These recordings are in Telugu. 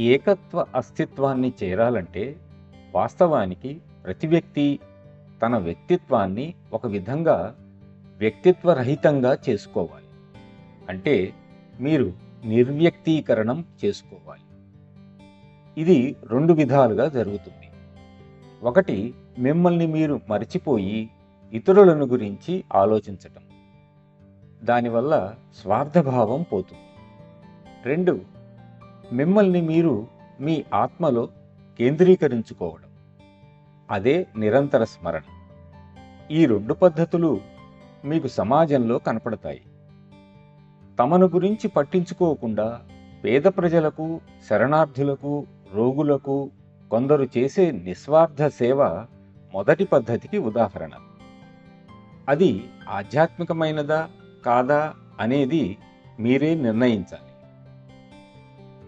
ఏకత్వ అస్తిత్వాన్ని చేరాలంటే వాస్తవానికి ప్రతి వ్యక్తి తన వ్యక్తిత్వాన్ని ఒక విధంగా వ్యక్తిత్వరహితంగా చేసుకోవాలి. అంటే మీరు నిర్వ్యక్తీకరణం చేసుకోవాలి. ఇది రెండు విధాలుగా జరుగుతుంది. ఒకటి, మిమ్మల్ని మీరు మరిచిపోయి ఇతరులను గురించి ఆలోచించటం. దానివల్ల స్వార్థభావం పోతుంది. రెండు, మిమ్మల్ని మీరు మీ ఆత్మలో కేంద్రీకరించుకోవడం. అదే నిరంతర స్మరణ. ఈ రెండు పద్ధతులు మీకు సమాజంలో కనపడతాయి. తమను గురించి పట్టించుకోకుండా పేద ప్రజలకు, శరణార్థులకు, రోగులకు కొందరు చేసే నిస్వార్థ సేవ మొదటి పద్ధతికి ఉదాహరణ. అది ఆధ్యాత్మికమైనదా కాదా అనేది మీరే నిర్ణయించాలి.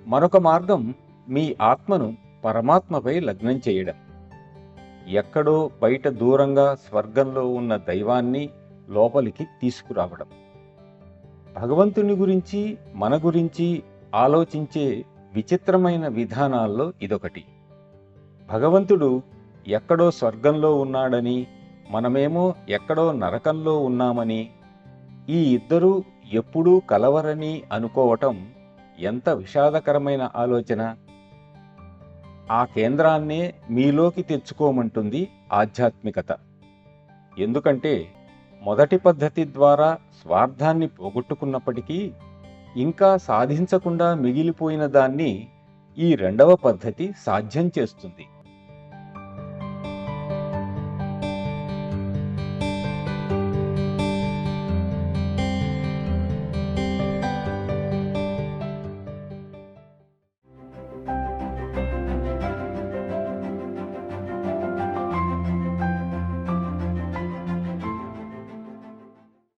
మరొక మార్గం మీ ఆత్మను పరమాత్మపై లగ్నం చేయడం. ఎక్కడో బయట దూరంగా స్వర్గంలో ఉన్న దైవాన్ని లోపలికి తీసుకురావడం. భగవంతుని గురించి, మన గురించి ఆలోచించే విచిత్రమైన విధానాల్లో ఇదొకటి. భగవంతుడు ఎక్కడో స్వర్గంలో ఉన్నాడని, మనమేమో ఎక్కడో నరకంలో ఉన్నామని, ఈ ఇద్దరూ ఎప్పుడూ కలవరని అనుకోవటం ఎంత విషాదకరమైన ఆలోచన. ఆ కేంద్రాన్నే మీలోకి తెచ్చుకోమంటుంది ఆధ్యాత్మికత. ఎందుకంటే మొదటి పద్ధతి ద్వారా స్వార్థాన్ని పోగొట్టుకున్నప్పటికీ ఇంకా సాధించకుండా మిగిలిపోయిన దాన్ని ఈ రెండవ పద్ధతి సాధ్యం చేస్తుంది.